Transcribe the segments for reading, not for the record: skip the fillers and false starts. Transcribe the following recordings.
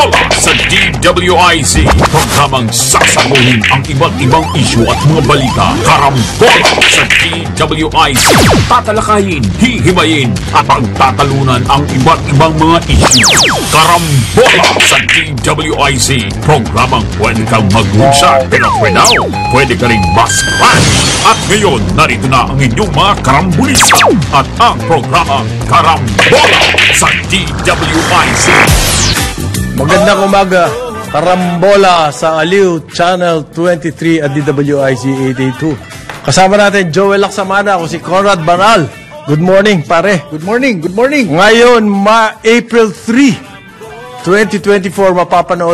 Karambola sa DWIZ. Programang sasaguhin ang iba't ibang isyu at mga balita. Karambola sa DWIZ. Tatalakayin, hihimayin at pagtatalunan ang iba't ibang mga isyu. Karambola sa DWIZ. Programang pwede kang mag-unsa, pero pwede ka rin mas-crash. At ngayon, narito na ang inyong mga karambulista at ang programa Karambola sa DWIZ. Magandang umaga, Karambola sa Aliw Channel 23 at DWIZ 882. Kasama natin Joel Laksamana, ako si Conrad Banal. Good morning, pare. Good morning, good morning. Ngayon, April 3, 2024,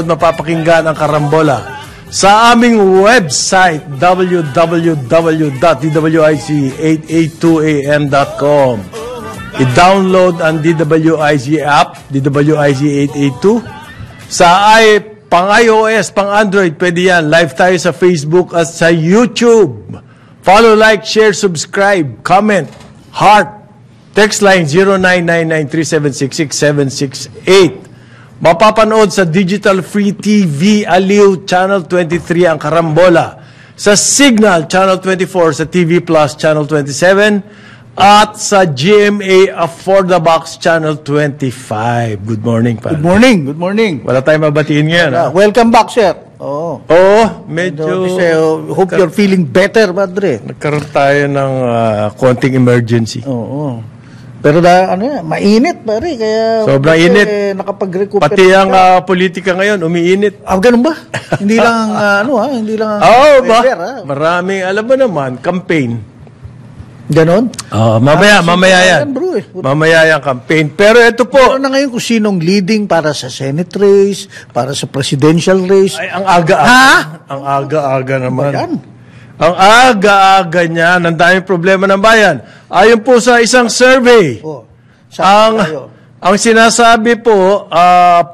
mapapakinggan ang Karambola sa aming website www.dwiz882am.com. I-download ang DWIZ app, DWIZ 882. Sa pang iOS, pang Android, pwede yan. Live tayo sa Facebook at sa YouTube. Follow, like, share, subscribe, comment, heart. Text line 099937666768. Mapapanood sa Digital Free TV Aliw Channel 23 ang Karambola. Sa Signal Channel 24, sa TV Plus Channel 27, at sa GMA For the Box Channel 25. Good morning, pa. Good morning, good morning. Wala tayong mabatiin ngayon. Welcome back, sir. Oo. Medyo... hope you're feeling better, Padre. Nagkaroon tayo ng konting emergency. Oo. Pero mainit, pare. Kaya sobrang init. Nakapag-recuperate. Pati ang politika ngayon, umiinit. Ganun ba? Hindi lang, hindi lang... ba? Maraming, alam mo naman, campaign. Ganon? Mamaya yan. Mamaya yan campaign. Pero ito po. Pero na ngayon kung sinong leading para sa Senate race, para sa presidential race. Ay, ang aga-aga. Ang aga-aga naman. Yan. Ang aga-aga niya, ang daming problema ng bayan. Ayon po sa isang survey, ang sinasabi po,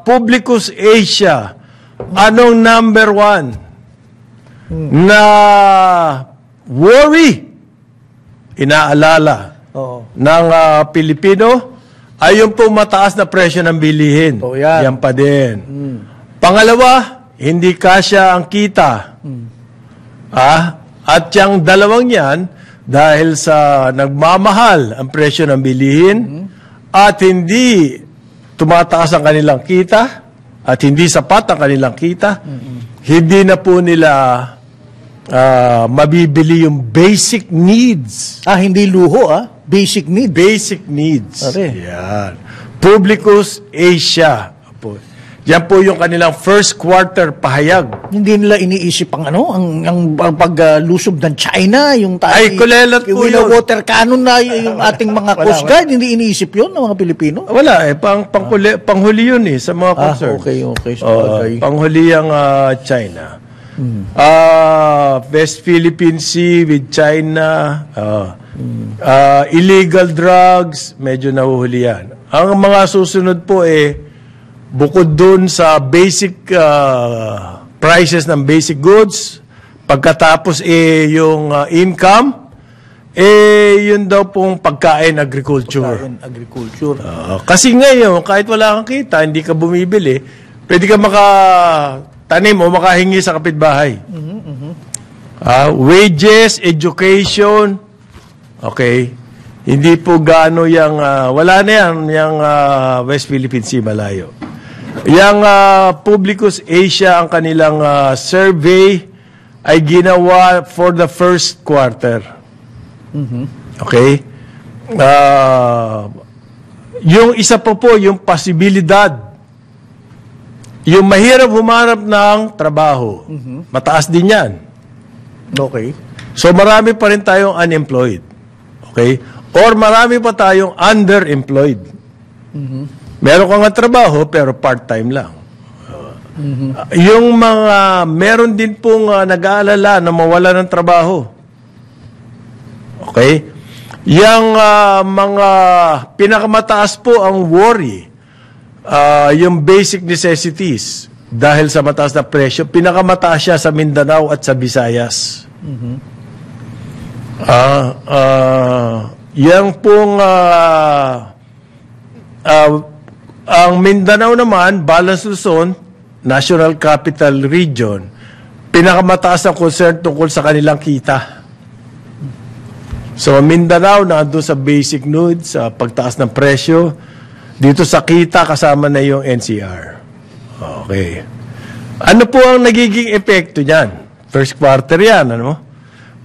Publicus Asia, anong number one na worry, inaalala ng Pilipino, ay yung po mataas na presyo ng bilihin. Yan pa din. Pangalawa, hindi kasya ang kita. At yung dalawang yan, dahil sa nagmamahal ang presyo ng bilihin at hindi tumataas ang kanilang kita at hindi sapat ang kanilang kita, hindi na po nila mabibili yung basic needs. Hindi luho, basic needs. Basic needs. Yan. Publicus Asia. Yan po yung kanilang first quarter pahayag. Hindi nila iniisip ang paglusob ng China, yung tayo. Ay, kulelat po yun. Water cannon na yung ating mga Coast Guard, hindi iniisip yun ng mga Pilipino? Wala panghuli yun sa mga concerns. Okay. Panghuli ang China. West Philippine Sea with China. Illegal drugs, medyo nahuhuli yan. Ang mga susunod po bukod dun sa basic prices ng basic goods, pagkatapos yung income, yun daw pong pagkain, agriculture. Kasi ngayon, kahit wala kang kita, hindi ka bumibili, pwede ka makatanim o makahingi sa kapitbahay. Wages, education, okay. Hindi po gaano yung, wala na yan, yung West Philippine Sea, malayo. Yang Publicus Asia, ang kanilang survey ay ginawa for the first quarter. Okay? Yung isa po, yung posibilidad. Yung mahirap humanap ng trabaho. Mataas din yan. Okay. So marami pa rin tayong unemployed. Okay? Or marami pa tayong underemployed. Meron ka nga trabaho, pero part-time lang. Yung mga, meron din pong nag-aalala na mawala ng trabaho. Okay? Yung mga pinakamataas po ang worry, yung basic necessities, dahil sa mataas na presyo, pinakamataas siya sa Mindanao at sa Visayas. Yang pong ang Mindanao naman, Balance Luzon, National Capital Region, pinakamataas ang concern tungkol sa kanilang kita. So, Mindanao, nandun sa basic needs, sa pagtaas ng presyo. Dito sa kita, kasama na yung NCR. Okay. Ano po ang nagiging epekto niyan? First quarter yan, ano?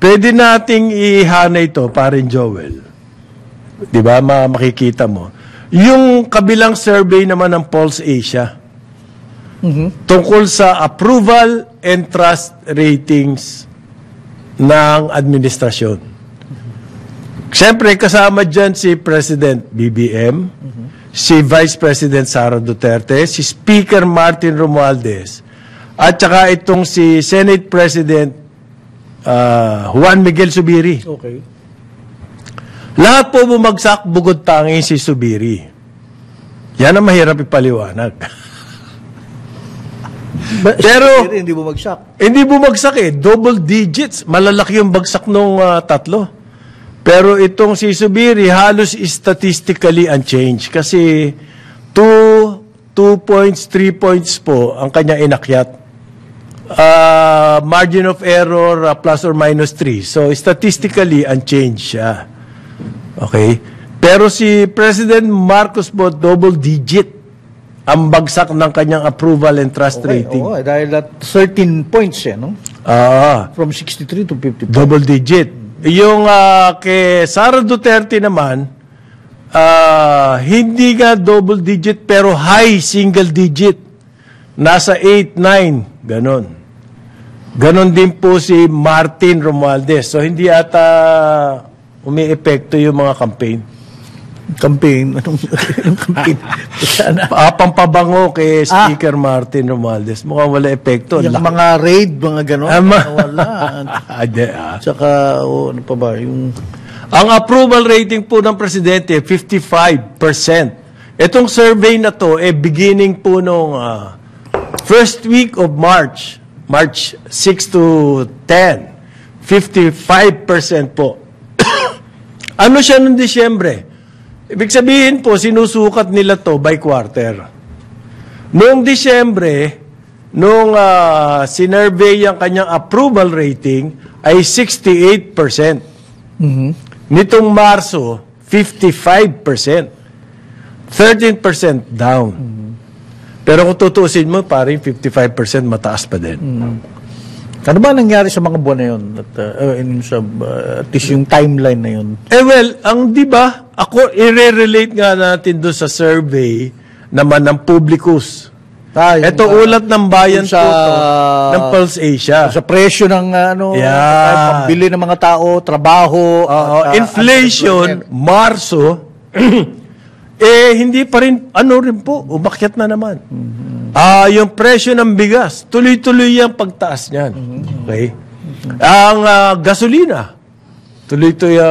Pwede nating ihana ito, parin Joel. Di ba? Makikita mo. Yung kabilang survey naman ng Pulse Asia, tungkol sa approval and trust ratings ng administrasyon. Siyempre, kasama dyan si President BBM, si Vice President Sara Duterte, si Speaker Martin Romualdez, at saka itong si Senate President Juan Miguel Zubiri. Okay. Lahat po bumagsak, bugod tanging si Zubiri. Yan ang mahirap ipaliwanag. Pero hindi bumagsak. hindi bumagsak double digits. Malalaki yung bagsak nung tatlo. Pero itong si Zubiri halos statistically unchanged kasi 2 points, 3 points po ang kanya inakyat. Margin of error plus or minus 3. So statistically unchanged siya. Okay? Pero si President Marcos po double digit ang bagsak ng kanyang approval and trust rating. Oo, dahil at 13 points no? From 63 to 54. Double digit. Yung kay Sara Duterte naman, hindi nga double digit pero high single digit. Nasa 8, 9. Ganon. Ganon din po si Martin Romualdez. So hindi ata umi-epekto yung mga campaign. Anong campaign? Pampabango kay Speaker Martin Romualdez. Mukhang wala epekto. Yung mga raid, mga gano'n. Wala. Tsaka, ano pa ba? Ang approval rating po ng Presidente, 55%. Itong survey na to, beginning po nung first week of March 6 to 10, 55% po. Ano siya noong Disyembre? Ibig sabihin po, sinusukat nila to by quarter. Noong Disyembre, nung sinurvey ang kanyang approval rating, ay 68%. Nitong Marso, 55%. 13% down. Pero kung tutusin mo, parang 55% mataas pa din. Ano ba nangyari sa mga buwan na yun? At least yung timeline na yun. Di ba, ako, i-relate nga natin doon sa survey naman ng Publicus. Ito ulat ng bayan sa, po to, ng Pulse Asia. Sa presyo ng pambili ng mga tao, trabaho, inflation, Marso, hindi pa rin, rin po, umakyat na naman. Yung presyo ng bigas, tuloy-tuloy yung pagtaas niyan. Okay? Ang gasolina, tuloy-tuloy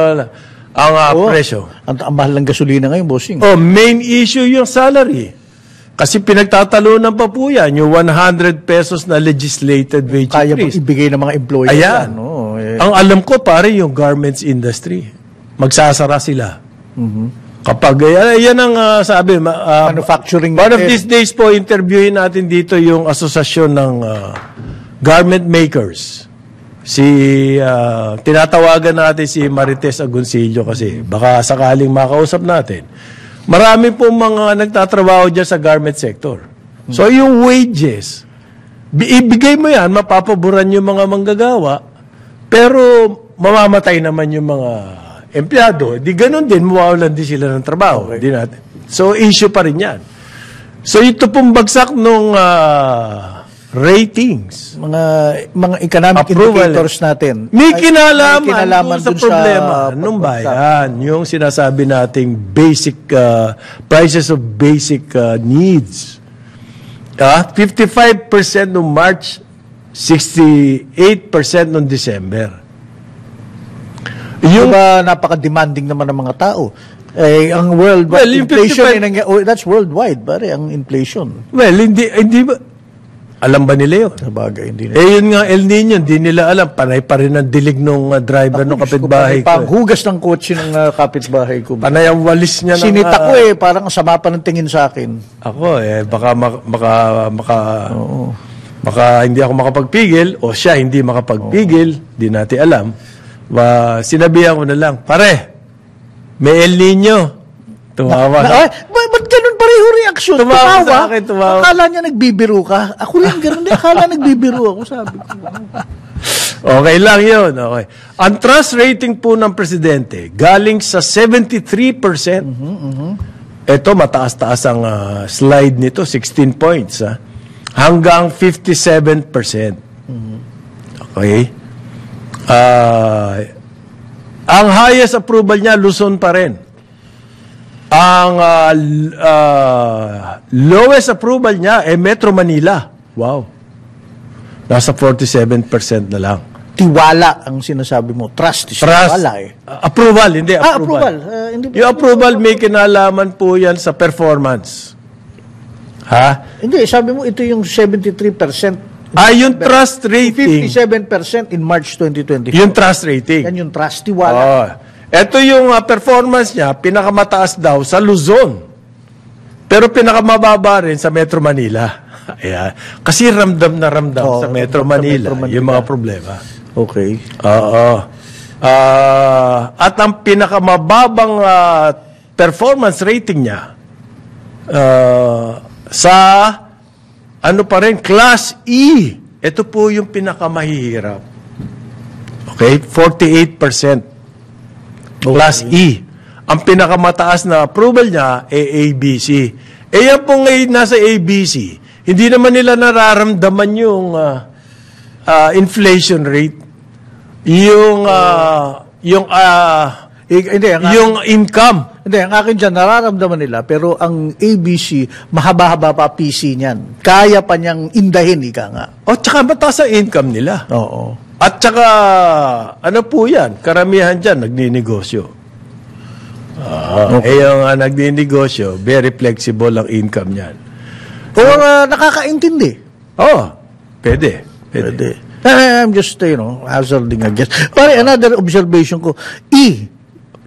ang presyo. Ang mahal ng gasolina ngayon, bossing. Main issue yung salary. Kasi pinagtatalunan pa po yan, yung 100 pesos na legislated wage increase. Kaya ibigay ng mga employer. Ayan. Ang alam ko, pare, yung garments industry. Magsasara sila. Kapag, yan ang sabi, manufacturing. One of these days po, interviewin natin dito yung asosasyon ng garment makers. Tinatawagan natin si Marites Agoncillo kasi baka sakaling makausap natin. Marami pong mga nagtatrabaho dyan sa garment sector. So, yung wages, ibigay mo yan, mapapaboran yung mga manggagawa, pero mamamatay naman yung mga empleyado. Di ganun din, mawawalan din sila ng trabaho. Okay. So, issue pa rin yan. So, ito pong bagsak nung ratings. Mga economic indicators natin. May kinalaman sa problema nung bayan. Yung sinasabi nating basic, prices of basic needs. 55% noong March, 68% noong December. Yung napaka-demanding naman ng mga tao. Ang worldwide inflation, that's worldwide, pare, ang inflation. Hindi ba? Alam ba nila yun? Sa bagay, hindi nila. Yun nga, El Nino, hindi nila alam. Panay pa rin ang dilig ng driver ng kapitbahay ko. Panghugas ng kotse ng kapitbahay ko. Panay ang walis niya ng... Sinita ko parang sama pa ng tingin sa akin. Ako baka hindi ako makapagpigil o siya hindi makapagpigil, di natin alam. Sinabihan ko na lang, pare, may El Nino. Tumawa. Ba't ganun pareho reaksyon? Tumawa sa akin, tumawa. Akala niya nagbibiro ka. Ako rin ganun din. Akala nagbibiro ako, sabi ko. Okay lang yun. Okay. Ang trust rating po ng presidente, galing sa 73%. Ito, mataas-taas ang slide nito, 16 points. Hanggang 57%. Okay. Ang highest approval niya, Luzon pa rin. Ang lowest approval niya Metro Manila. Wow. Nasa 47% na lang. Tiwala ang sinasabi mo. Trust is tiwala approval, hindi approval. Yung approval may kinalaman po yan sa performance. Ha? Hindi, sabi mo ito yung 73%. Yung trust rating. 57% in March 2024. Yung trust rating. Yan yung trust, tiwala. Ito yung performance niya, pinakamataas daw sa Luzon. Pero pinakamababa rin sa Metro Manila. Ayan. Kasi ramdam na ramdam sa Metro Manila yung mga problema. Okay. Oo. At ang pinakamababang performance rating niya sa ano pa rin, Class E. Ito po yung pinakamahihirap. Okay? 48%. Class E. Ang pinakamataas na approval niya ABC. Yan po ngayon nasa ABC. Hindi naman nila nararamdaman yung inflation rate. Yung income. Hindi, ang akin dyan, nararamdaman nila, pero ang ABC, mahaba-haba pa PC niyan. Kaya pa niyang indahin, ika nga. Tsaka mataas ang income nila. Oo. At saka, ano po yan? Karamihan dyan, nagninegosyo. Yung nagninegosyo, very flexible ang income niyan. Or nakakaintindi. Pwede. I'm just, hazarding a guess. Pare, another observation ko,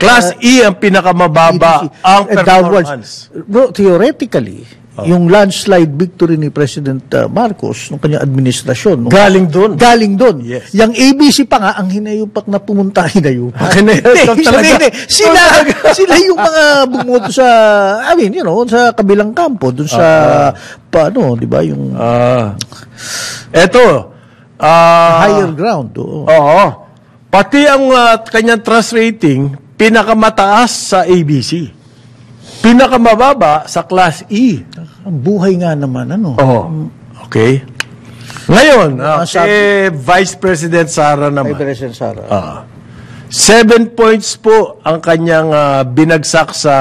Class E ang pinakamababa ang performance. Bro, theoretically, yung landslide victory ni President Marcos nung kanyang administrasyon. Galing doon. Yes. Yung ABC pa nga, ang hinayupak na pumunta, hinayupak. Sila yung mga bumoto sa, sa kabilang kampo, dun sa, di ba, yung... Eto, higher ground. Oo. Pati ang kanyang trust rating, pinakamataas sa ABC. Pinakamababa sa Class E. Ang buhay nga naman, Okay. Ngayon, Vice President Sara naman. President Sara. 7 points po ang kanyang binagsak sa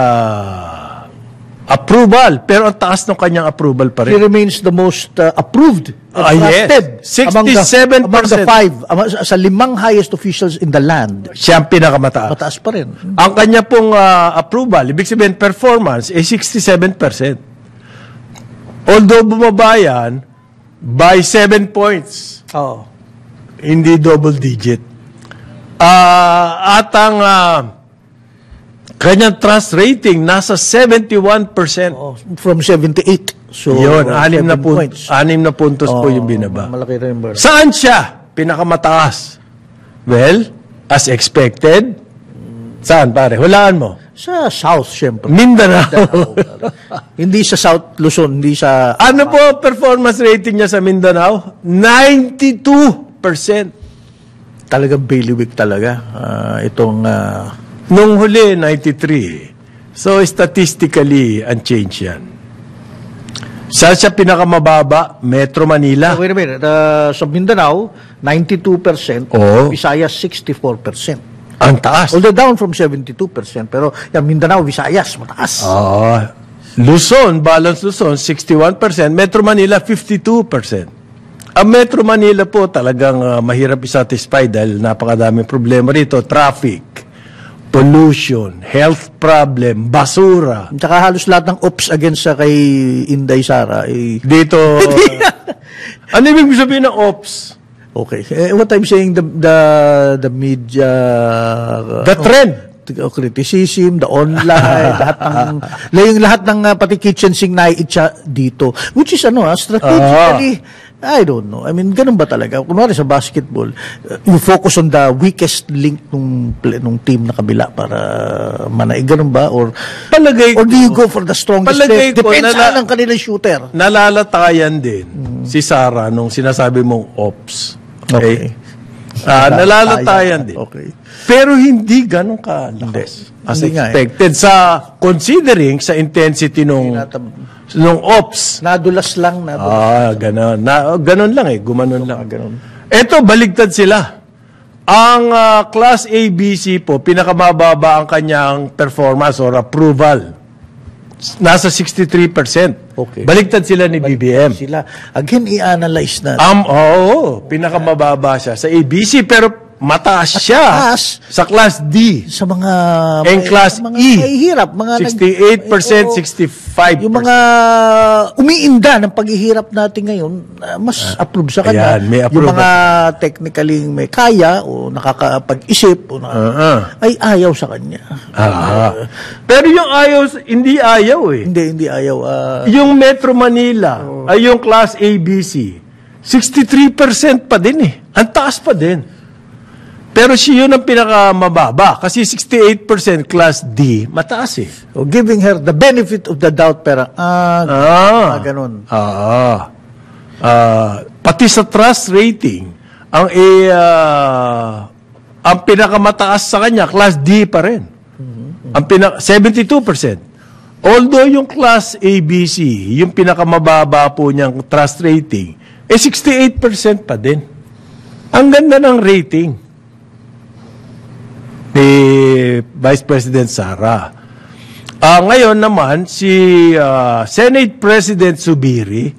approval. Pero ang taas ng kanyang approval pa rin. He remains the most approved and trusted. Yes. 67%. Among the 5, sa 5 highest officials in the land. Siya ang pinakamataas. Mataas pa rin. Ang kanya pong approval, ibig sabihin performance, 67%. Although bumaba yan, by 7 points. Hindi double digit. At ang kanyang trust rating nasa 71%. From 78. So, yun, 6 na puntos po yung binaba. Malaki rin ba? Saan siya pinakamataas? Well, as expected, saan pare? Hulaan mo. Sa South, syempre. Mindanao. Hindi sa South Luzon, hindi sa... Ano po performance rating niya sa Mindanao? 92%. Talagang bailiwick talaga. Itong... Nung huli, 93. So, statistically, unchanged yan. Saan siya pinakamababa? Metro Manila. Wait a minute. Sa Mindanao, 92%. Visayas, 64%. Ang taas. Although down from 72%. Pero yung Mindanao, Visayas, mataas. Luzon, Balance Luzon, 61%. Metro Manila, 52%. Ang Metro Manila po talagang mahirap i-satisfy dahil napakadaming problema rito. Traffic, pollution, health problem, basura. Tsaka halos lahat ng ops against sa kay Inday Sara. Dito, Ano ibig sabihin ng ops? Okay. What I'm saying, the media... The trend. Criticism, the online, lahat ng pati kitchen sink naiitsa dito. Which is strategically, I don't know. I mean, ganun ba talaga? Kunwari sa basketball, you focus on the weakest link nung team na kabila para manaig. Ganun ba? Or do you go for the strongest player? Depends saan ang kanilang shooter. Nalalatayan din si Sarah nung sinasabi mong ops. Okay? Nalalatayan din. Okay. Pero hindi ganun kalakas as expected considering sa intensity nung ops. Nadulas lang. Ganun. Ganun lang gumanon lang. Ganun. Eto, baligtad sila. Ang Class ABC po, pinakamababa ang kanyang performance or approval. Nasa 63%. Okay. Baligtad sila ni BBM. Again, i-analyze na. Pinakamababa siya sa ABC, pero mataas siya sa Class D. Sa mga... And Class E. Mahihirap. 68%, 65%. Yung mga umiinda ng paghihirap natin ngayon, mas approve sa kanya. May approve. Yung mga technically may kaya o nakakapag-isip ay ayaw sa kanya. Pero yung ayaw, hindi ayaw Hindi ayaw. Yung Metro Manila, ay yung Class ABC, 63% pa din Ang taas pa din. Pero siya yun ang pinakamababa. Kasi 68% Class D, mataas Giving her the benefit of the doubt, pero ganun. Pati sa trust rating, ang pinakamataas sa kanya, Class D pa rin. 72%. Although yung Class ABC, yung pinakamababa po niyang trust rating, 68% pa din. Ang ganda ng rating ni Vice President Sara. Ngayon naman, si Senate President Zubiri,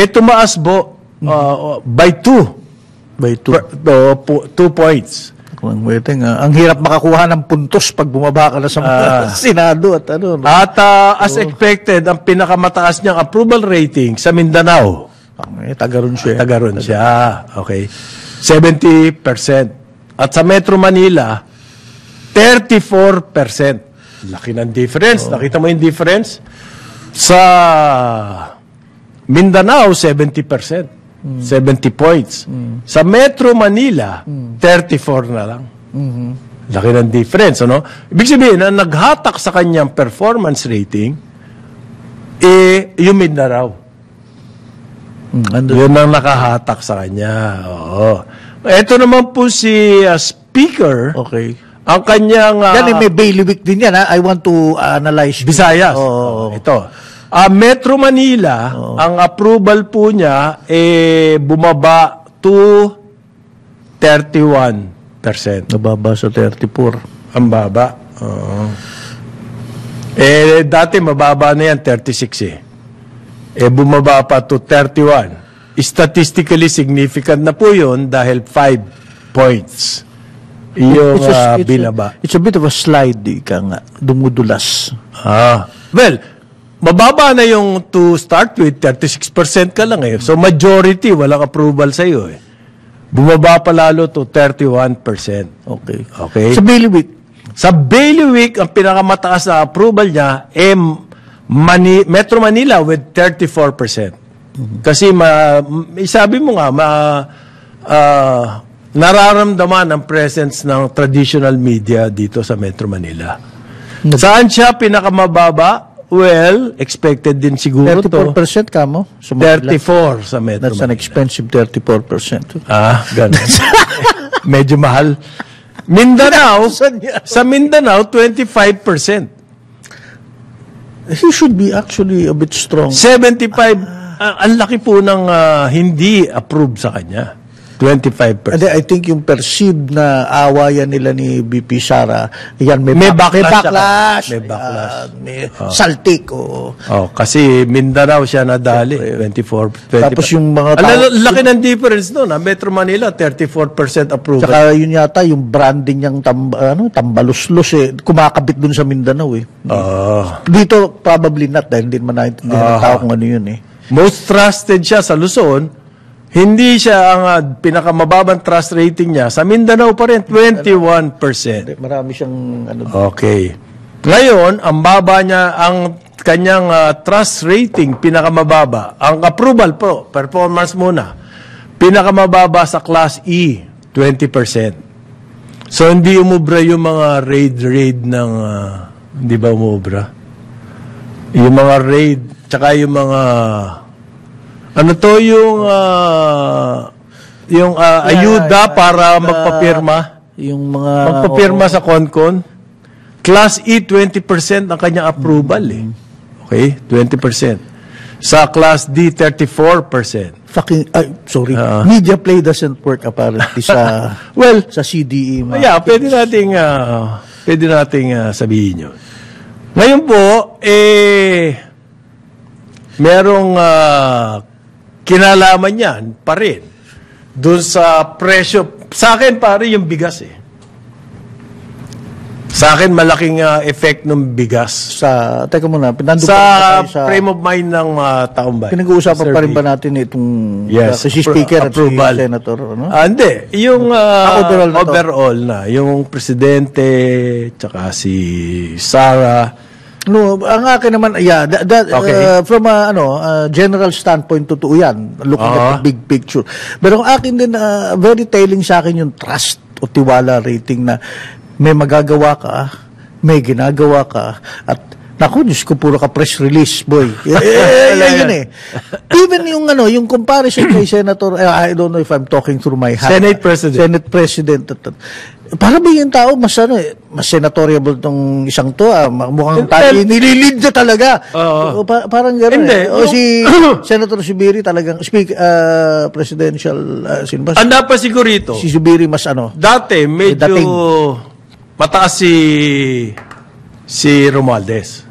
tumaas by 2. By 2 points. Ang hirap makakuha ng puntos pag bumaba ka na sa Senado at At as expected, ang pinakamataas niyang approval rating sa Mindanao. Tagaron siya. Okay. 70%. At sa Metro Manila, 34%. Laki ng difference. Nakita mo yung difference? Sa Mindanao, 70%. 70 points. Sa Metro Manila, 34 na lang. Laki ng difference. Ibig sabihin, ang naghatak sa kanyang performance rating, yung Mindanao. Yun ang nakahatak sa kanya. Ito naman po si Speaker. Okay. Ang kanyang... may bailiwick din yan, I want to analyze. Visayas. Ito. Metro Manila, ang approval po niya, bumaba to 31%. Nababa sa 34. Ang baba. Dati mababa na yan, 36 bumaba pa to 31. Statistically significant na po yun dahil 5 points. Yung binaba. It's a bit of a slide, dumudulas. Well, mababa na yung to start with, 36% ka lang So, majority, walang approval sa'yo Bumaba pa lalo to 31%. Okay. Sa bailiwick, ang pinakamataas na approval niya, Metro Manila with 34%. Kasi, sabi mo nga, nararamdaman ang presence ng traditional media dito sa Metro Manila. Saan siya pinakamababa? Well, expected din siguro 34% ka mo? 34 sa Metro That's an expensive 34%. Ganun. Medyo mahal. Mindanao, sa Mindanao, 25%. He should be actually a bit strong. 75, ang laki po ng hindi approved sa kanya. 25%. I think yung perceived na awayan nila ni BP Sara, yan may backlash. May saltik. Kasi Mindanao siya nadali. 24. Tapos yung mga tao... Laki ng difference doon. Metro Manila, 34% approval. Saka yun yata, yung branding niyang tambaluslos kumakabit dun sa Mindanao Dito, probably not dahil hindi man naintindihan ng tao kung ano yun Most trusted siya sa Luzon, Hindi siya ang pinakamababang trust rating niya. Sa Mindanao pa rin, 21%. Marami siyang ano. Okay. Ngayon, ang baba niya, ang kanyang trust rating, pinakamababa. Ang approval po, performance muna, pinakamababa sa Class E, 20%. So, hindi umubra yung mga raid ng, hindi ba umubra? Yung mga raid, tsaka yung mga, ano to yung ayuda para magpapirma. Yung mga... Magpapirma sa CONCON. Class E, 20% ang kanyang approval Okay, 20%. Sa Class D, 34%. Media play doesn't work apparently sa Well, sa CDE. yeah, pwede nating sabihin yun. Ngayon po, merong kinalaman yan pa rin doon sa presyo. Sa akin, pare, yung bigas Sa akin, malaking effect ng bigas. Teka muna, sa frame of mind ng taong bayan. Pinag-uusapan pa rin ba natin itong si Speaker at si Senator? Ano? Hindi. Yung overall na. Yung Presidente, tsaka si Sara. No, ang akin naman, from a general standpoint, totoo yan. Looking at the big picture. Pero ang akin din, very telling sa akin yung trust o tiwala rating na may magagawa ka, may ginagawa ka, at naku, Diyos ko, puro ka press release, boy. Yan Even yung comparison kay Senator, I don't know if I'm talking through my hat. Senate President. Para ba yung tao, mas senatoriable tong isang to, mukhang tayo, nililid na talaga. Parang gano'n. Hindi. Si Senator Subiri talagang, presidential, sino ba? Anda pa siguro ito. Si Subiri mas Dati, medyo mataas si Romualdez.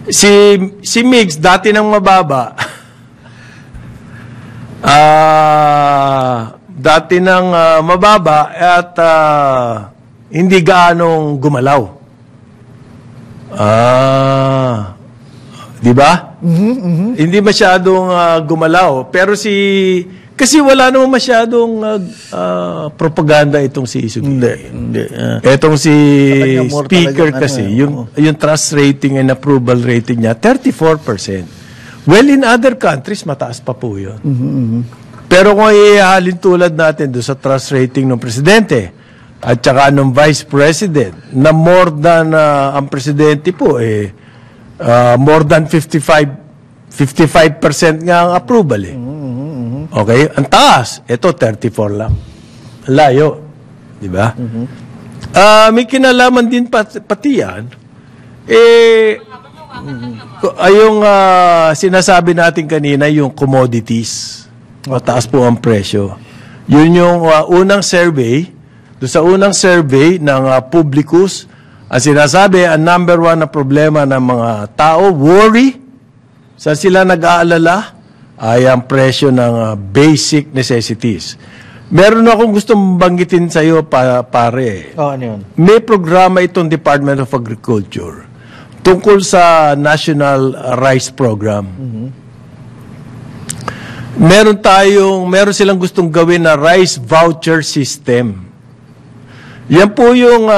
Si Migs, dati nang mababa. Dati nang mababa at hindi gaanong gumalaw. Di ba? Hindi masyadong gumalaw. Pero kasi wala naman masyadong propaganda itong si Subiri. Hindi. Etong si Speaker kasi, yung trust rating and approval rating niya, 34%. Well, in other countries, mataas pa po yun. Pero kung ihalin tulad natin doon sa trust rating ng Presidente at saka ng Vice President, na more than ang Presidente po, more than 55% nga ang approval Okay? Ang taas, ito 34 lang. Layo. Di ba? May kinalaman din pati yan. Yung sinasabi natin kanina, yung commodities. Mataas po ang presyo. Yun yung unang survey. Doon sa unang survey ng Publicus, ang sinasabi, ang number one na problema ng mga tao, worry. Saan sila nag-aalala? Ay ang presyo ng basic necessities. Meron akong gustong banggitin sa iyo, pare. Ano yun? May programa itong Department of Agriculture tungkol sa National Rice Program. Meron silang gustong gawin na rice voucher system. Yan po yung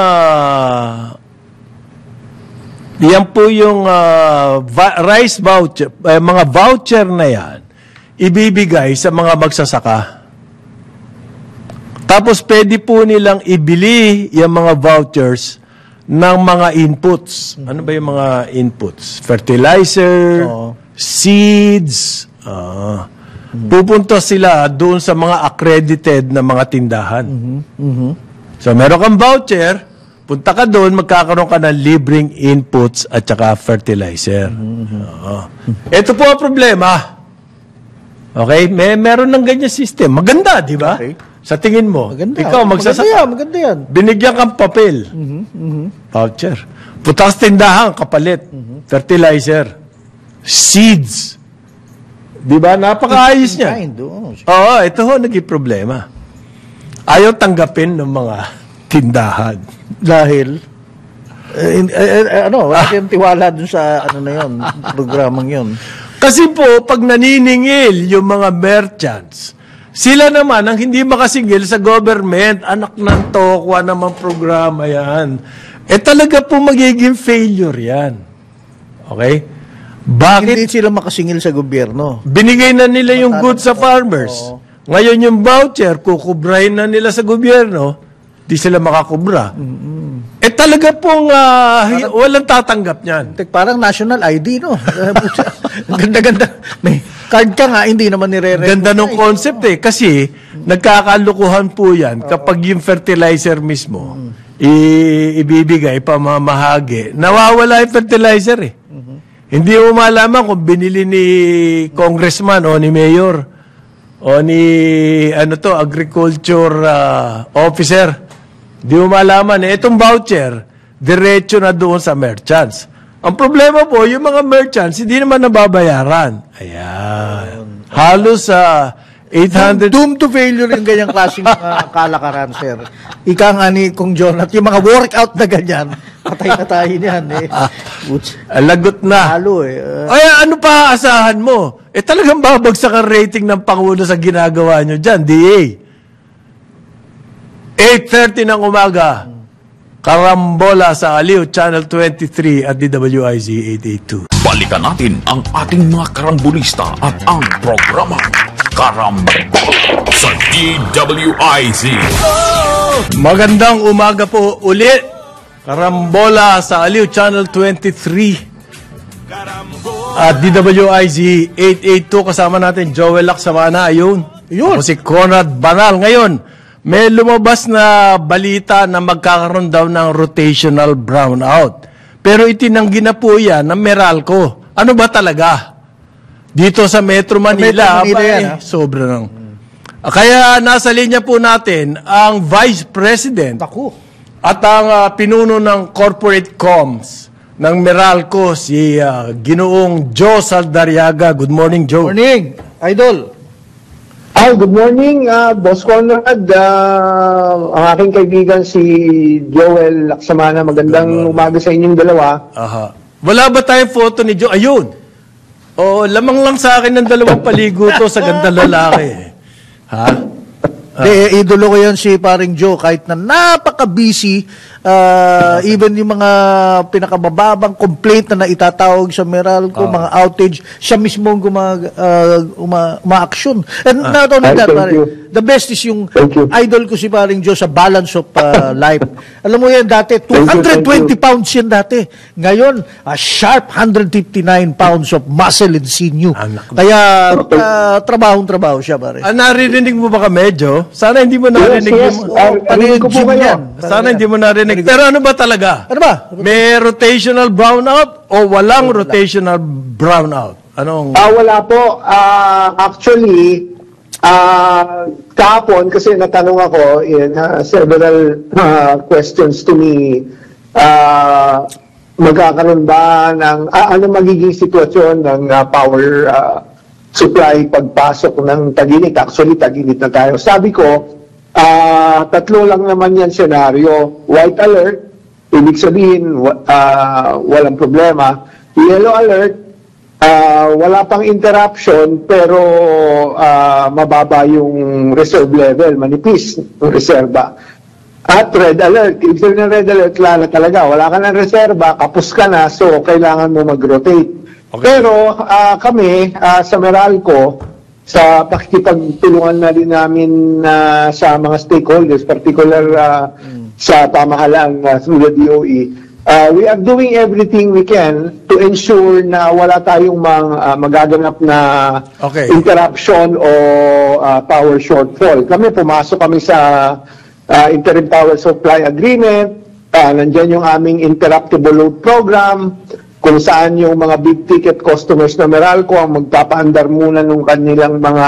rice voucher, mga voucher na yan, ibibigay sa mga magsasaka. Tapos pwede po nilang ibili yung mga vouchers ng mga inputs. Ano ba yung mga inputs? Fertilizer, seeds. Pupunta sila doon sa mga accredited na mga tindahan. So meron kang voucher, punta ka doon, magkakaroon ka ng libreng inputs at saka fertilizer. Ito po ang problema. Okay? Meron ng ganyan system. Maganda, di ba? Okay. Sa tingin mo, Maganda. ikaw magsasaka. Maganda yan. Binigyan kang papel. Voucher. Punta ka sa tindahan, kapalit. Fertilizer. Seeds. Di ba? Napakaayos niya. Oo, ito ho, naging problema. Ayaw tanggapin ng mga tindahan. Dahil, wala kayong tiwala dun sa, na yun, programang yun. Kasi po, pag naniningil yung mga merchants, sila naman ang hindi makasingil sa government. Anak ng tokwa naman programa yan. Talaga po magiging failure yan. Okay? Bakit? Hindi sila makasingil sa gobyerno. Binigay na nila yung goods sa farmers. Ngayon yung voucher, kukubrahin na nila sa gobyerno, di sila makakubra. Talaga pong walang tatanggap niyan. Parang national ID, no? Ang ganda-ganda. May card ka nga, hindi naman nire-recognize. Ganda ng concept kasi nagkakalukuhan po yan kapag yung fertilizer mismo ibibigay, pamamahagi. Nawawala yung fertilizer Hindi mo malaman kung binili ni congressman o ni mayor o ni agriculture officer. Hindi mo malaman. Itong voucher, diretso na doon sa merchants. Ang problema po, yung mga merchants, hindi naman nababayaran. Ayan. Halos 800... Doomed to failure yung ganyang klaseng kalakaran, sir. Ika nga ni Kong Jonat, yung mga workout na ganyan, patay na tayo niyan. Lagot na. Halo Ay, ano pa aasahan mo? Talagang babagsak ang rating ng Pangulo sa ginagawa nyo dyan, DA. 8:30 ng umaga, Karambola sa Aliw, Channel 23 at DWIZ 882. Balikan natin ang ating mga karambulista at ang programa Karambola sa DWIZ. Magandang umaga po ulit. Karambola sa Aliw, Channel 23 at DWIZ 882. Kasama natin Joel Lacsamana. Ayun. Ako si Conrad Banal. Ngayon, may lumabas na balita na magkakaroon daw ng rotational brownout. Pero itinanggi na po yan ng Meralco. Ano ba talaga? Dito sa Metro Manila, yan, sobra nang. Kaya nasa linya po natin ang Vice President at ang pinuno ng Corporate Comms ng Meralco, si Ginoong Joe Saldariaga. Good morning, Joe. Morning, Idol. Good morning, Boss Conrad. Ang aking kaibigan si Joel Lacsamana. Magandang umaga sa inyong dalawa. Wala ba tayong photo ni Joe? Ayun. Lamang lang sa akin ng dalawang paligo to sa ganda lalaki. Idolo ko yan si paring Joe kahit na napaka-busy. Even yung mga pinakabababang complaint na itatawag sa Meralco, mga outage, siya mismo ang uma-action. And not only that, the best is yung idol ko si paring Joe sa balance of life. Alam mo yan dati, 220 pounds yan dati. Ngayon, a sharp 159 pounds of muscle and sinew. Kaya, trabahong-trabaho siya, pare. Naririnig mo ba kami, Joe? Sana hindi mo narinig yung... Ko po kayo. Sana hindi mo narinig. Pero ano ba talaga? Ano ba? May rotational brownout o walang rotational brownout? Wala po. Actually, kahapon, kasi natanong ako in several questions to me, magkakaroon ba ng, ano magiging sitwasyon ng power supply pagpasok ng tag-init? Actually, tag-init na tayo. Sabi ko, tatlo lang naman yan senaryo. White alert, ibig sabihin, walang problema. Yellow alert, wala pang interruption, pero mababa yung reserve level, manipis yung reserba. At red alert, ibig sabihin ng red alert, lala talaga, wala ka ng reserba, kapos ka na, so kailangan mo mag-rotate. Okay. Pero kami, sa Meralco, sa pakikipagtulungan na rin namin sa mga stakeholders, particular sa pamahalaan through the DOE, we are doing everything we can to ensure na wala tayong magaganap na interruption o power shortfall. Pumasok kami sa interim power supply agreement, nandyan yung aming interruptible load program, kung saan yung mga big ticket customers na Meralco ang magpapaandar muna ng kanilang mga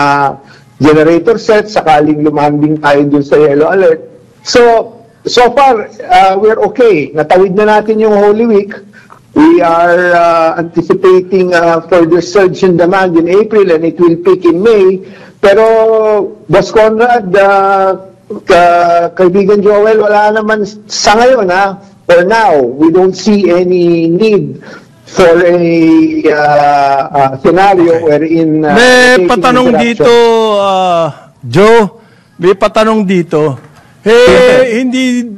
generator sets sakaling lumanding tayo dun sa yellow alert. So far, we're okay. Natawid na natin yung Holy Week. We are anticipating further surge in demand in April and it will peak in May. Pero, Boss Conrad, kaibigan Joel, wala naman sa ngayon, for now, we don't see any need for a scenario wherein May rotating patanong interaction. dito, Joe, may patanong dito. Hindi,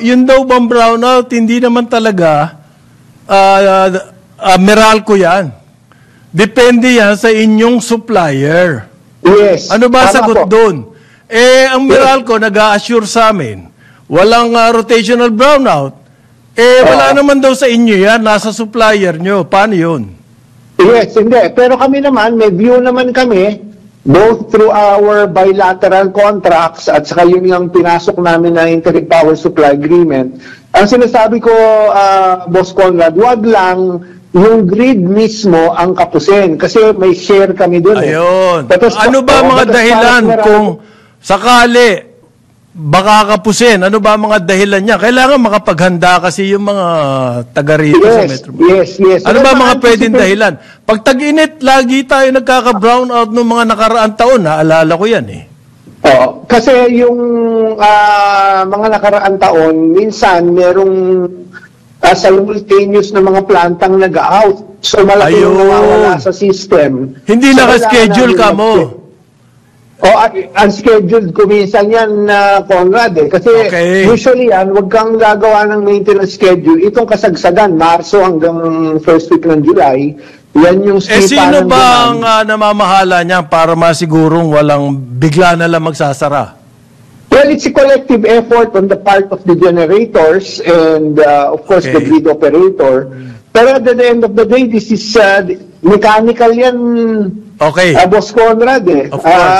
yun daw bang brownout, hindi naman talaga Meralco yan. Depende yan sa inyong supplier. Yes. Ano ba tama sagot po. doon? Ang Meralco nag-a-assure sa amin, walang rotational brownout. Wala naman daw sa inyo yan, nasa supplier nyo. Paano yun? Yes, hindi. Pero kami naman, may view naman kami, both through our bilateral contracts at saka yun yung pinasok namin na interim power supply agreement. Ang sinasabi ko, Boss Conrad, wag lang yung grid mismo ang kapusin kasi may share kami dun. Ayun. Tapos, Ano ba mga tapos dahilan parang kung sakali baka kapusin? Ano ba mga dahilan niya? Kailangan makapaghanda kasi yung mga taga rito sa Metro. Yes. Ano ba mga pwedeng dahilan? Pag tag-init, lagi tayo nagkaka-brownout noong mga nakaraang taon. Naalala ko yan eh. Oo. Kasi yung mga nakaraang taon, minsan merong simultaneous na mga plantang nag-out. So malaki yung Ayun. nawawala sa system. Hindi So, naka-schedule ka kailangan mo. Unscheduled ko minsan yan, Conrad eh. Kasi Okay. usually yan, huwag kang gagawa ng maintenance schedule. Itong kasagsagan, Marso hanggang first week ng July, yan yung Sino ng ba ang demand. namamahala niya para masigurong walang bigla na lang magsasara? Well, it's a collective effort on the part of the generators and of course the Okay. grid operator. Pero at the end of the day, this is mechanical yan, Okay. Boss Conrad eh. Of course.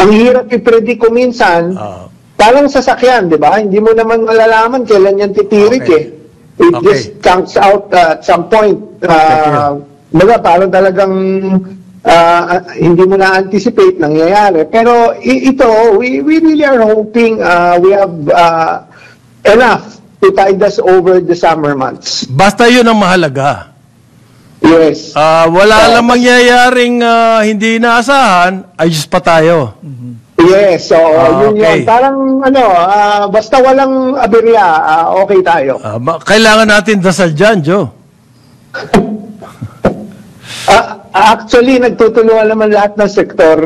Ang hirap i-predict ko minsan, Ah. parang sasakyan, di ba? Hindi mo naman malalaman kailan yan titirik Okay. eh. It Okay. just comes out at some point. Parang talagang hindi mo na-anticipate nangyayari. Pero ito, we really are hoping we have enough to tide us over the summer months. Basta yun ang mahalaga. Yes. Wala lang mangyayaring hindi inaasahan, ayos pa tayo. Yes, so yun okay. yun. Parang basta walang aberya, okay tayo. Kailangan natin dasal dyan, Joe. Actually, nagtutulungan naman lahat ng sektor,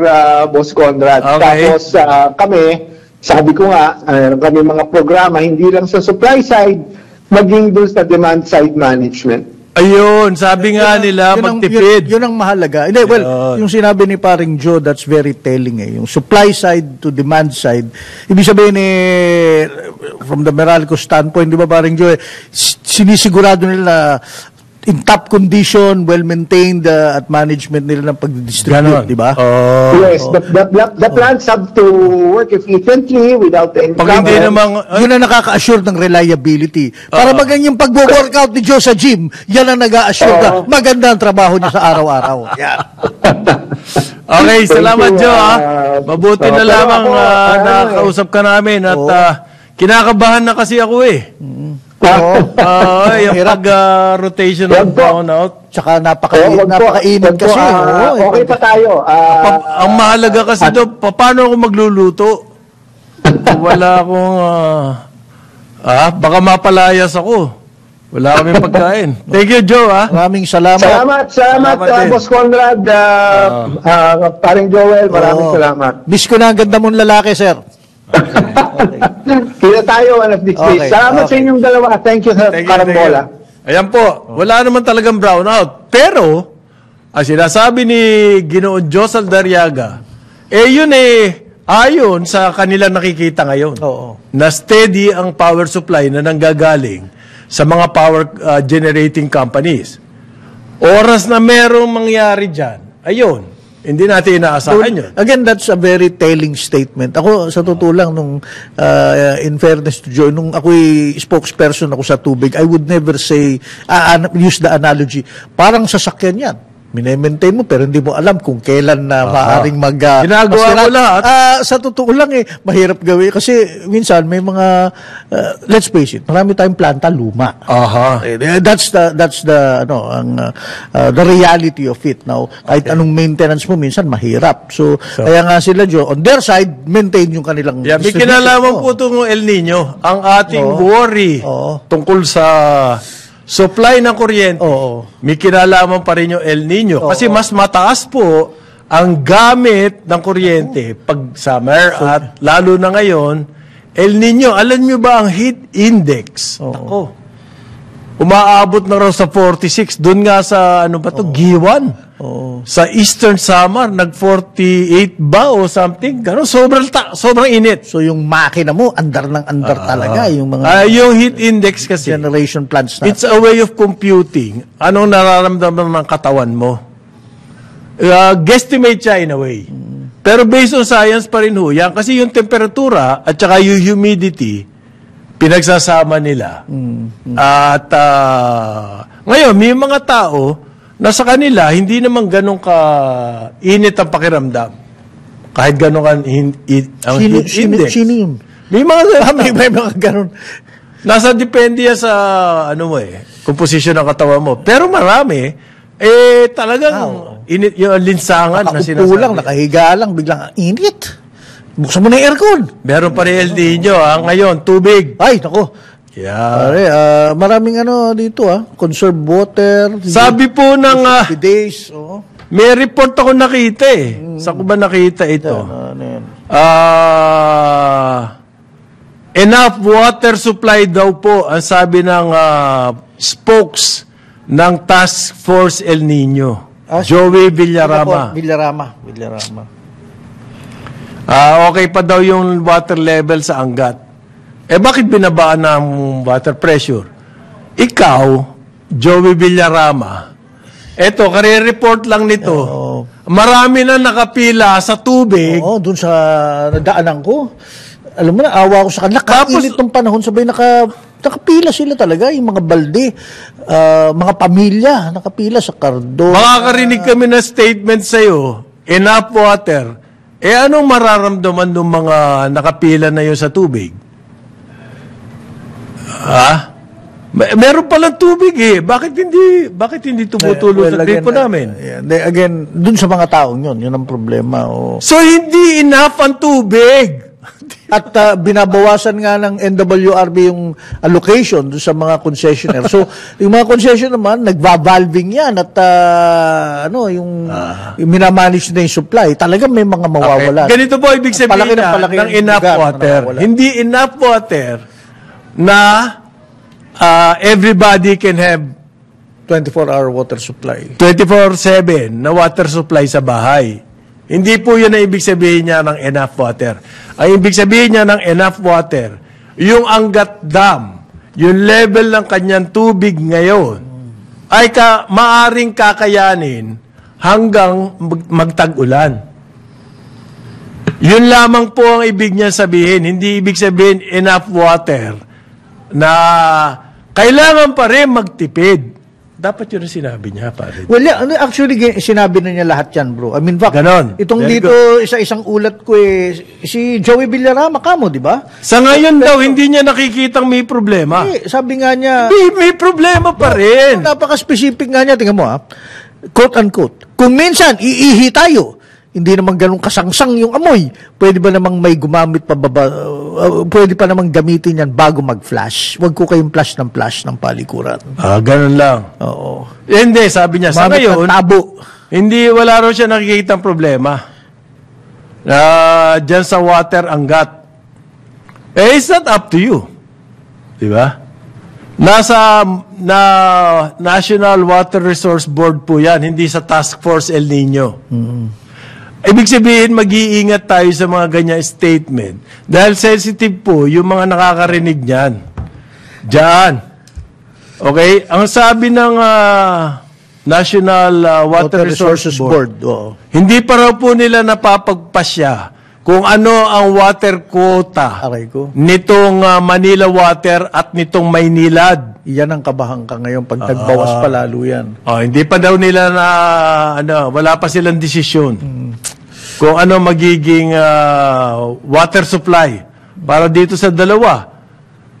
Boss Conrad. Okay. Tapos kami, sabi ko nga, kami mga programa, hindi lang sa supply side, maging doon sa demand side management. Ayun, sabi nga nila, magtipid. Yun ang mahalaga. Hindi, well, yung sinabi ni paring Joe, that's very telling eh. Yung supply side to demand side, ibig sabihin from the Meralco standpoint, di ba paring Joe, sinisigurado nila in top condition, well-maintained at management nila ng pag-distribute, di ba? Yes, the plants have to work efficiently without any Pag hindi trouble. namang, Yun ang nakaka-assure ng reliability. Para maging yung pag-workout ni Joe sa gym, yan ang nag-a-assure na maganda ang trabaho niya sa araw-araw. Yan. okay, salamat you, Joe. Mabuti na pero lamang ako, nakakausap ka namin at kinakabahan na kasi ako eh. Yung pag-rotational brownout. Tsaka napakainit kasi. Okay pa tayo. Ang mahalaga kasi doon, paano ako magluluto? Wala akong, baka mapalayas ako. Wala kaming pagkain. Thank you, Joe. Maraming salamat. Salamat din. Boss Conrad, paring Joel, maraming salamat. Miss ko na ang ganda mong lalaki, sir. Kita tayo one of these days. Salamat sa inyong dalawa. Thank you, Karambola. Ayan po, wala naman talagang brownout. Pero, ang sinasabi ni Ginoon Jose Aldariaga, yun ayon sa kanilang nakikita ngayon. Oo. Na steady ang power supply na nanggagaling sa mga power generating companies. Oras na merong mangyari dyan, ayun, hindi natin inaasahan yun. Again, that's a very telling statement. Ako, sa totoo lang, in fairness to Joe, nung ako'y spokesperson ako sa tubig, I would never say, use the analogy, parang sasakyan yan. Mine-maintain mo pero hindi mo alam kung kailan na maaaring Ginagawa mo lahat. Sa totoo lang mahirap gawin kasi minsan may mga let's face it, marami tayong planta luma. That's the reality of it now. Kahit anong maintenance mo minsan mahirap. So kaya nga sila Joe, on their side maintain yung kanilang May kinalaman po itong El Nino. Ang ating worry tungkol sa supply ng kuryente, Oo. may kinalaman pa rin yung El Nino. Kasi mas mataas po ang gamit ng kuryente pag summer at lalo na ngayon, El Nino. Alam nyo ba ang heat index? Ako. Umaabot na raw sa 46. Doon nga sa, ano ba to, Giwan. Sa Eastern Samar, nag-48 ba o something? Ganun, sobrang init. So yung makina mo, andar ng andar talaga. Yung mga Yung heat index kasi, generation plants na. it's a way of computing anong nararamdaman ng katawan mo. Guesstimate siya in a way. Pero based on science pa rin ho yan. Kasi yung temperatura at saka yung humidity, pinagsasama nila. At ngayon, may mga tao na sa kanila, hindi naman ganun ka-init ang pakiramdam. Kahit ganun ang heat index. Sino yun? May mga, May mga ganun. nasa depende yan sa, composition ng katawan mo. Pero marami, talagang init yung linsangan na Nakaupo sinasabi. lang, nakahiga lang, biglang init. Buksan mo na yung aircon. Meron pa rin El Nino, ngayon, tubig. Ay, nako. Yeah. Pare, maraming dito conserve water. Sabi po ng, 50 days. Oo. may report ako nakita Saan ko ba nakita ito? Ano yan? Enough water supply daw po, ang sabi ng spokes ng Task Force El Nino. Joey Villarama. Villarama. Okay pa daw yung water level sa Angat. Bakit binabaan ng water pressure? Ikaw, Joey Villarama, eto, kare-report lang nito. Marami na nakapila sa tubig. Oo, dun sa nadaanan ko. Alam mo na, awa ko sa kanila. Kainit ng panahon, sabay nakapila sila talaga. Yung mga balde, mga pamilya, nakapila sa kardon. Makakarinig kami na statement sa'yo, enough water. Anong mararamdaman ng mga nakapila na yun sa tubig? Meron palang tubig Bakit hindi tumutulong sa gripo namin? Again, dun sa mga taong yun ang problema. So, hindi enough ang tubig. At binabawasan nga ng NWRB yung allocation dun sa mga concessionaire. So, yung mga concession naman, nagva-valving yan at yung minamanage na yung supply. Talagang may mga mawawala. Ganito po ibig sabihin ng enough water. Hindi enough water na everybody can have 24-hour water supply. 24/7 na water supply sa bahay. Hindi po yun ang ibig sabihin niya ng enough water. Ang ibig sabihin niya ng enough water, yung Angat Dam, yung level ng kanyang tubig ngayon, ay maaring kakayanin hanggang magtag-ulan. Yun lamang po ang ibig niya sabihin. Hindi ibig sabihin enough water na kailangan pa rin magtipid. Dapat yun ang sinabi niya, pare. Well, actually, sinabi na niya lahat yan, bro. I mean, fact, Ganon. itong Very dito, isa-isang ulat ko si Joey Villarama, kamo, di ba? Sa ngayon daw, hindi niya nakikitang may problema. Sabi nga niya, May problema pa rin. napaka-specific nga niya, tingnan mo quote-unquote, kung minsan, iihi tayo, hindi naman ganun kasangsang yung amoy. Pwede ba namang may gumamit pwede pa namang gamitin yan bago mag-flash. Huwag ko kayong flash ng palikuran. Ganun lang. Oo. Hindi, sabi niya, sa Gumamit ngayon, ng tabo. wala raw siya nakikitang problema. Diyan sa water Angat. It's not up to you. Diba? Nasa National Water Resource Board po yan, hindi sa Task Force El Nino. Ibig sabihin, mag-iingat tayo sa mga ganyan statement. Dahil sensitive po yung mga nakakarinig niyan. Diyan. Okay? Ang sabi ng National Water Resources Board, hindi pa raw po nila napapagpasya kung ano ang water quota Aray ko. nitong Manila Water at nitong Maynilad. Yan ang kabahan ka ngayon. Pag nagbawas pa lalo yan. Hindi pa daw nila wala pa silang desisyon kung ano magiging water supply para dito sa dalawa.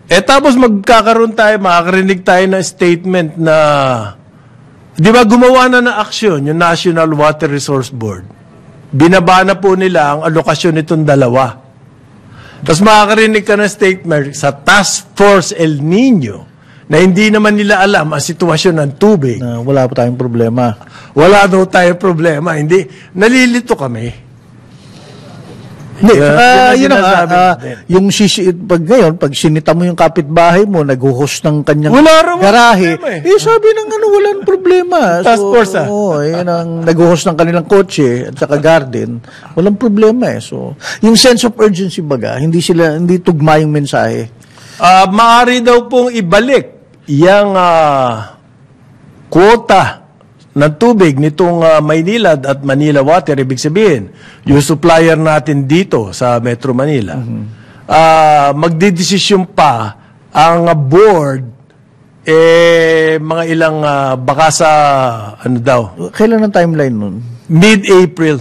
Tapos makakarinig tayo ng statement na, di ba gumawa na ng aksyon yung National Water Resource Board. Binaba na po nila ang alokasyon nitong dalawa. Tapos makakarinig ka ng statement sa Task Force El Nino na hindi naman nila alam ang sitwasyon ng tubig. Na wala pa tayong problema. Wala daw tayong problema. Hindi. Nalilito kami. Hindi, Yan ang yun na nga, sinasabi natin. yung pag sinita mo yung kapitbahay mo, nag-host ng kanyang Wala raw garahe, problema eh. sabi ng walang problema. Task force, Oo, yun ang nag-host ng kanilang kotse at saka garden, walang problema eh. So, yung sense of urgency baga, hindi tugma yung mensahe. Maaari daw pong ibalik yung quota ng tubig nitong Maynilad at Manila Water. Ibig sabihin, yung supplier natin dito sa Metro Manila, magdidesisyon pa ang board, mga ilang, baka sa, ano daw, Kailan ang timeline nun? mid-April.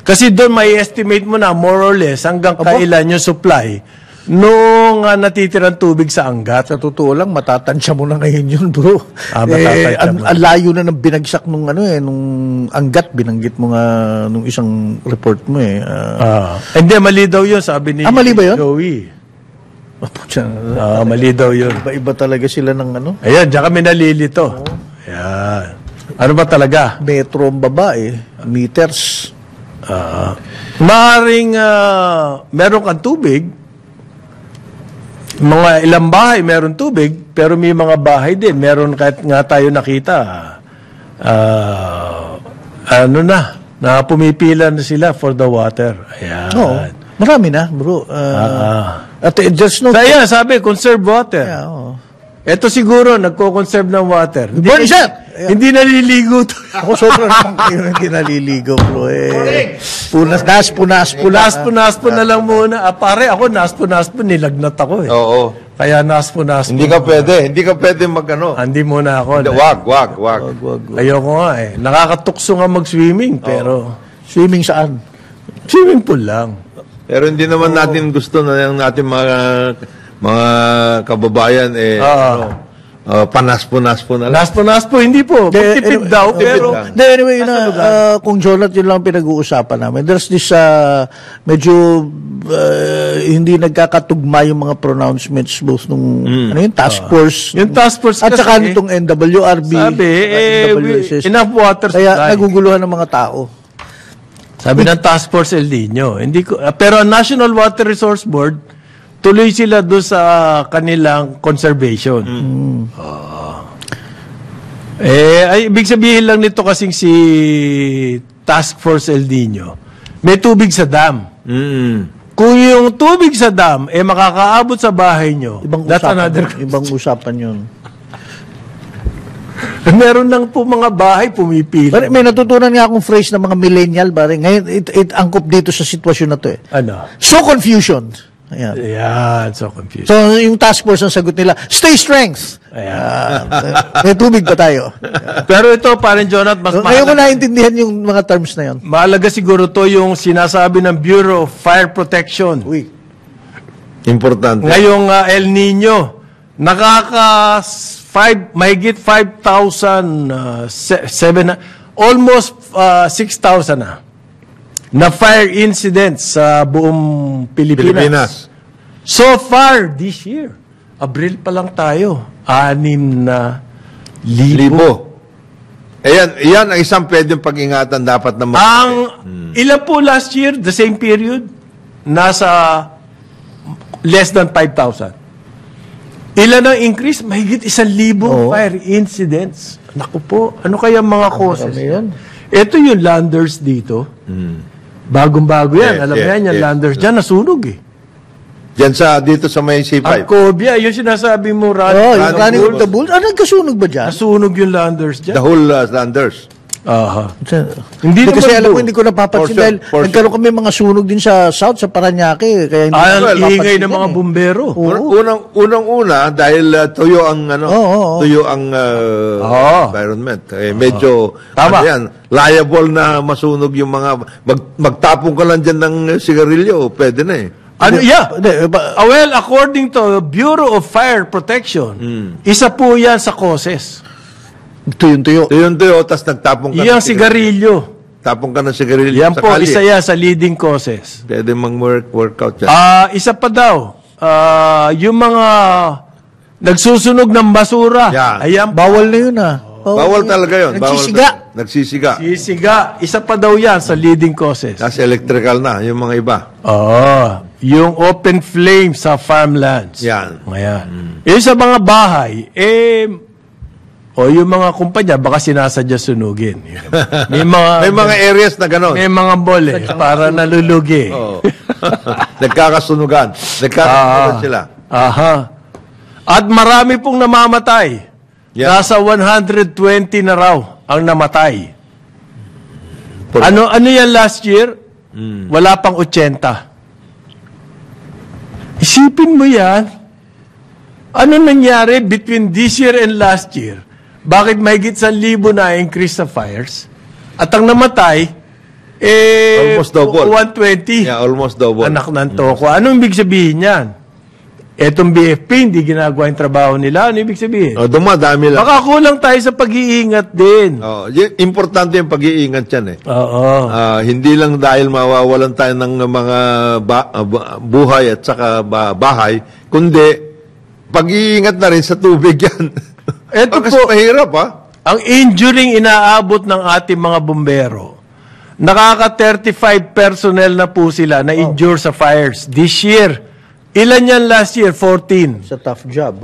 Kasi doon may estimate mo na more or less hanggang kailan yung supply nung natitirang tubig sa Angat. Sa totoo lang, matatansya mo na ngayon yun, bro. Matatansya mo. Ang layo na ng binagsak nung nung Angat, binanggit mo nga nung isang report mo eh. Hindi, mali daw yun, sabi ni mali ba yun? Joey. Mali daw yun. Iba talaga sila ng Ayan, diyan kami nalilito. Ayan. Ano ba talaga? metro ang babae, meters. Maaring meron kang tubig, mga ilang bahay meron tubig, pero may mga bahay din. Meron kahit nga tayo nakita, na pumipila na sila for the water. Ayan. Oo, marami na, bro. At there's no... Kaya sabi, conserve water. Yeah, oo. Ito siguro, nagko-conserve ng water. Burn shot! Hindi naliligo to. Ako sobrang naman kayo hindi naliligo, bro. Punas Naspo na lang muna. Pare, ako naspo, nilagnat ako eh. Oo. Kaya naspo. Hindi ka pwede mag-ano. Hindi muna ako. Wag. Ayoko nga eh. Nakakatukso nga mag-swimming, pero Swimming saan? swimming pool lang. Pero hindi naman natin gusto na yung natin mga kababayan panaspo na lang. Naspo, hindi po. Magtipid daw, pero lang. Anyway, kung Jonat, yun lang pinag-uusapan namin. There's this, medyo hindi nagkakatugma yung mga pronouncements both nung task force. yung task force at saka kasi, nitong NWRB. sabi, NWSS. enough water Kaya supply. naguguluhan ng mga tao. Sabi ng Task Force El Nino. Pero ang National Water Resource Board, tuloy sila doon sa kanilang conservation. Ay, ibig sabihin lang nito kasing si Task Force El Nino, may tubig sa dam. Kung yung tubig sa dam, makakaabot sa bahay nyo, that's another... Ibang usapan yun. Meron lang po mga bahay pumipila. But may natutunan nga akong phrase ng mga millennial, pare. Ngayon, it angkop dito sa sitwasyon na to eh. Ano? So confusion. Ayan. Ayan, so confused. So, yung task force ang sagot nila, stay strength. Ayan. May tubig pa tayo. Pero ito, parang Jonat, mas Ngayon ko mahalaga. naintindihan yung mga terms na yun. Mahalaga siguro to yung sinasabi ng Bureau of Fire Protection. Uy. Importante. Ngayong El Nino, mahigit 5,000, almost 6,000 na fire incidents sa buong Pilipinas. So far, this year, Abril pa lang tayo, 6,000. Yan ang isang pwedeng pag-ingatan dapat na Ilan po last year, the same period, nasa less than 5,000. Ilan ang increase? Mahigit 1,000 fire incidents. Naku po, ano kaya mga causes? yan? Ito yung landers dito. Bagong-bago yan. Alam mo yan, yung landers dyan, nasunog eh. Diyan dito sa may C5. Ang Cobia, yung sinasabi mo, Yung running of the bulls. Nagkasunog ba dyan? nasunog yung landers The dyan. whole Landers. Aha. Hindi naman kasi alam ko, doon. hindi ko napapansin dahil nagkaroon kami mga sunog din sa South, sa Paranaque. Kaya hindi ko Ang napapansin ingay ng yan mga eh. bumbero. Unang-una dahil tuyo ang tuyo ang environment. Medyo Tama. liable na masunog yung mga magtapon ka lang diyan ng sigarilyo, pwede na eh. Well, according to Bureau of Fire Protection, isa po yan sa causes. Tuyong-tuyo. Tuyo, tas nagtapon ka Yung sigarilyo. Tapon ka ng sigarilyo Yan sa po, kalye. isa yan sa leading causes. Pwede mang workout yan. Isa pa daw, yung mga nagsusunog ng basura. Yan. Ayan, Bawal na yun Bawal talaga yun. Nagsisiga. Nagsisiga. sisiga. Isa pa daw yan sa leading causes. Kasi electrical na, yung mga iba. Oo. Yung open flame sa farmlands. Yan. Ayan. Yung sa mga bahay, yung mga kumpanya, baka sinasadya sunugin. May mga, May mga areas na gano'n. may mga bole para nalulugi. Oo. Nagkakasunugan. Nagkakasunugan sila. Aha. At marami pong namamatay. Yan. Nasa 120 na raw ang namatay. Por- Ano yan last year? Wala pang 80. Isipin mo yan. Ano nangyari between this year and last year? Bakit mahigit 1,000 na increase sa fires? At ang namatay, Almost double. 120. Yeah, almost double. Anak ng toko. Anong ibig sabihin yan? Etong BFP, hindi ginagawa yung trabaho nila. Ano ibig sabihin? Dumadami lang. Baka kulang tayo sa pag-iingat din. Importante yung pag-iingat yan eh. Oo. Hindi lang dahil mawawalan tayo ng mga buhay at saka bahay, kundi pag-iingat na rin sa tubig yan. Ito Kasi po, mahirap ang injuring inaabot ng ating mga bumbero, nakaka-35 personnel na po sila na injure sa fires this year. Ilan yan last year? 14. Sa tough job,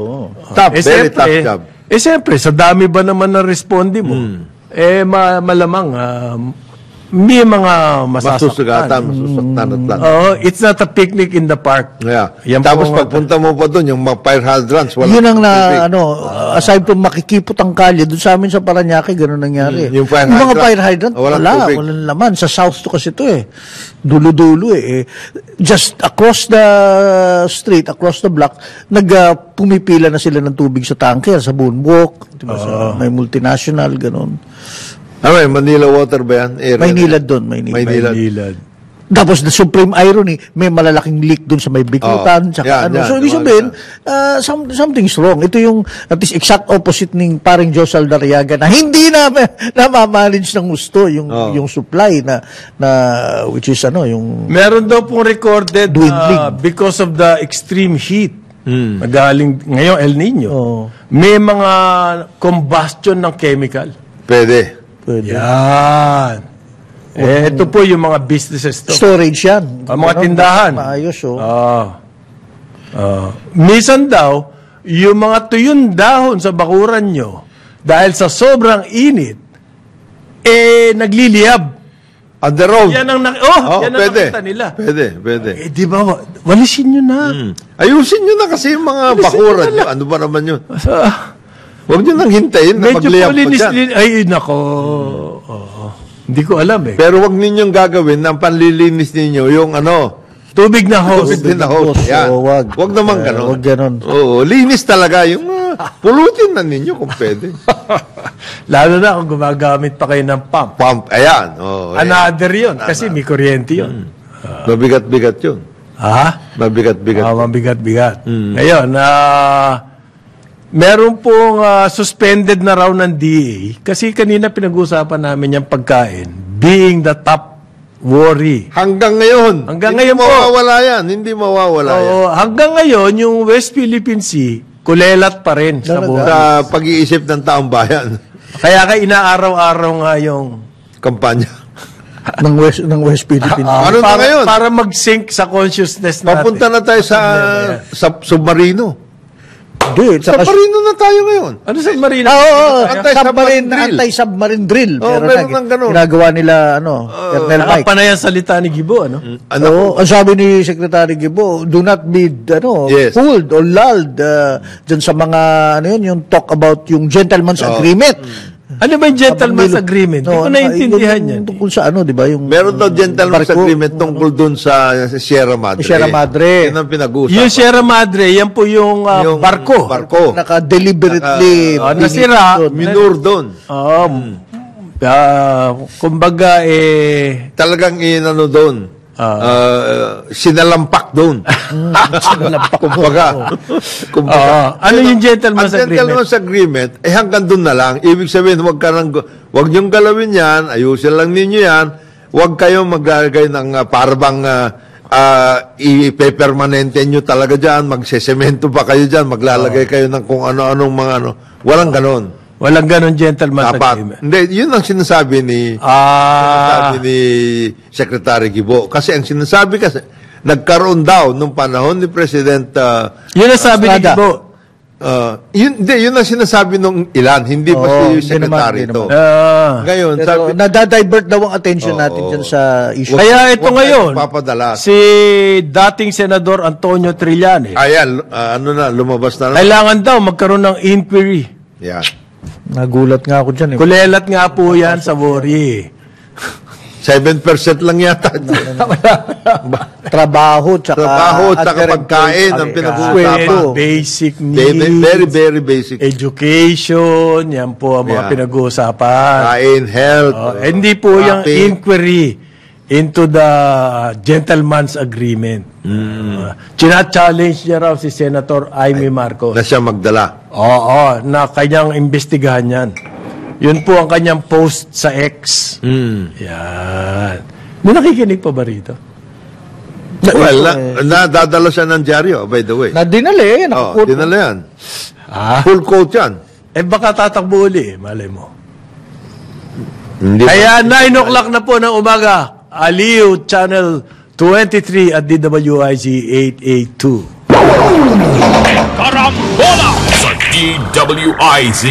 Tough, very tough job. Siyempre, sa dami ba naman ng responde mo? Malamang, may mga masasaktan. Masusugatan at It's not a picnic in the park. Yeah. Yan Tapos po, pagpunta mo pa doon, yung mga fire hydrants, wala. Yun ang tubig. aside from makikipot ang kalye, doon sa amin sa Paranaque, gano'n nangyari. Yung fire mga hydrant, fire hydrant, walang wala, tubig. walang laman. Sa south to kasi ito dulo-dulo Just across the street, across the block, pumipila na sila ng tubig sa tanker, sa Boonwalk, diba, sa may multinational, gano'n. Manila Water ba yan? Area Maynilad doon, Maynilad. Maynilad. Tapos the supreme irony, may malalaking leak doon sa may Bikutan, tsaka yan, So, ibig sabihin, something's wrong. Ito yung, at least, exact opposite ng paring Joe Saldariaga na hindi na mamanage ng gusto yung supply na which is yung... Meron daw pong recorded Dwindling. because of the extreme heat. Nagaling ngayon El Nino. May mga combustion ng chemical. Pwede. Yan. Ito po yung mga businesses to. Storage yan. Mga tindahan. Maayos, Minsan daw, yung mga tuyon dahon sa bakuran nyo, dahil sa sobrang init, nagliliyab. On the road. Yan ang, yan ang pwede. nakita nila. Pwede. Di ba, walisin nyo na. Ayusin nyo na kasi yung mga bakuran nyo. Ano ba naman yun? Huwag nyo nang hintayin na Medyo magliyap pa polinis dyan. Ay, nako. Hindi ko alam Pero huwag ninyong gagawin ng panlilinis ninyo yung Tubig na hose. tubig din na hose. Yan. wag. Huwag naman ganon. Wag ganon. Oo, linis talaga yung pulutin na ninyo kung pwede. Lalo na kung gumagamit pa kayo ng pump. Pump, ayan. Another yun, kasi may kuryente yun. Mabigat-bigat yun. Ha? Mabigat-bigat. Mabigat-bigat. Ngayon, meron pong suspended na raw ng DA kasi kanina pinag-usapan namin yung pagkain being the top worry. Hanggang ngayon. Hanggang hindi ngayon po. mawawala yan. Hindi mawawala yan. Oo, hanggang ngayon, yung West Philippine Sea, kulelat pa rin sa buhay. Sa pag-iisip ng taong bayan. Kaya inaaraw-araw nga yung Kampanya. ng West Philippines. Ano na ngayon? para mag-sync sa consciousness natin. Papunta na tayo sa submarino. Hindi, Sa Submarino na tayo ngayon. Ano sa Marina? Anti-submarine drill. Meron ng ganun. Ginagawa nila, Colonel Mike. Nakapanay ang salita ni Gibo, ano? Ang sabi ni Secretary Gibo, do not be Yes. fooled or lulled dyan sa mga, yung talk about yung gentleman's agreement. Ano ba yung gentleman's agreement? Hindi ko naiintindihan yan. Tungkol sa di ba? Yung Meron daw gentleman's barko. agreement tungkol dun sa Sierra Madre. Sierra Madre. Yan ang pinag-uusapan. Yung Sierra Madre, yan po yung, barko. Barko. Naka-deliberately nasira. Minur doon. Kumbaga, Talagang inano doon. Sinalampak doon. Kumbaga. ano yung gentleman's Ang gentleman's agreement, hanggang doon na lang. Ibig sabihin, wag niyong galawin yan, ayusin lang ninyo yan, wag kayong maglagay ng parabang ipe-permanente nyo talaga dyan, magsesemento pa kayo dyan, maglalagay kayo ng kung ano-anong mga ano. Walang ganon. Walang ganon gentleman's agreement. Dapat. Hindi, yun ang sinasabi ni Secretary Gibo. Kasi ang sinasabi kasi, nagkaroon daw nung panahon ni President Yun ang sabi ni Estrada. Gibo. yun ang sinasabi nung ilan, hindi pa si hindi Secretary naman, ito. Ah, Ngayon, Pero sabi, nadadivert daw ang attention natin dyan sa issue. kaya ito huwag ngayon, tayong papadala. si dating Senador Antonio Trillanes, Ayan, lumabas na lang. kailangan daw magkaroon ng inquiry. Yan. Nagulat nga ako dyan. Kulelat nga po yan sa Wori. 7% lang yata. Trabaho, tsaka pagkain ang pinag-uusapan. Sweldo. Basic needs. Very, very basic. Education, yan po ang mga Yeah. pinag-uusapan. Kain, health. Hindi po yung shopping. inquiry into the gentleman's agreement. China-challenge niya raw si Senator Amy Marcos. Na siya magdala. Oo, na kanyang imbestigahan yan. Yun po ang kanyang post sa X. Yan. May nakikinig pa ba rito? Well, nadadala siya ng dyaryo, by the way. Nadinali, nakaput. Dinala yan. Ah, Full quote yan. baka tatakbo uli, malay mo. Hindi Kaya 9 o'clock na po ng umaga, Aliw Channel 23 at DWIZ 882. Karambola sa DWIZ.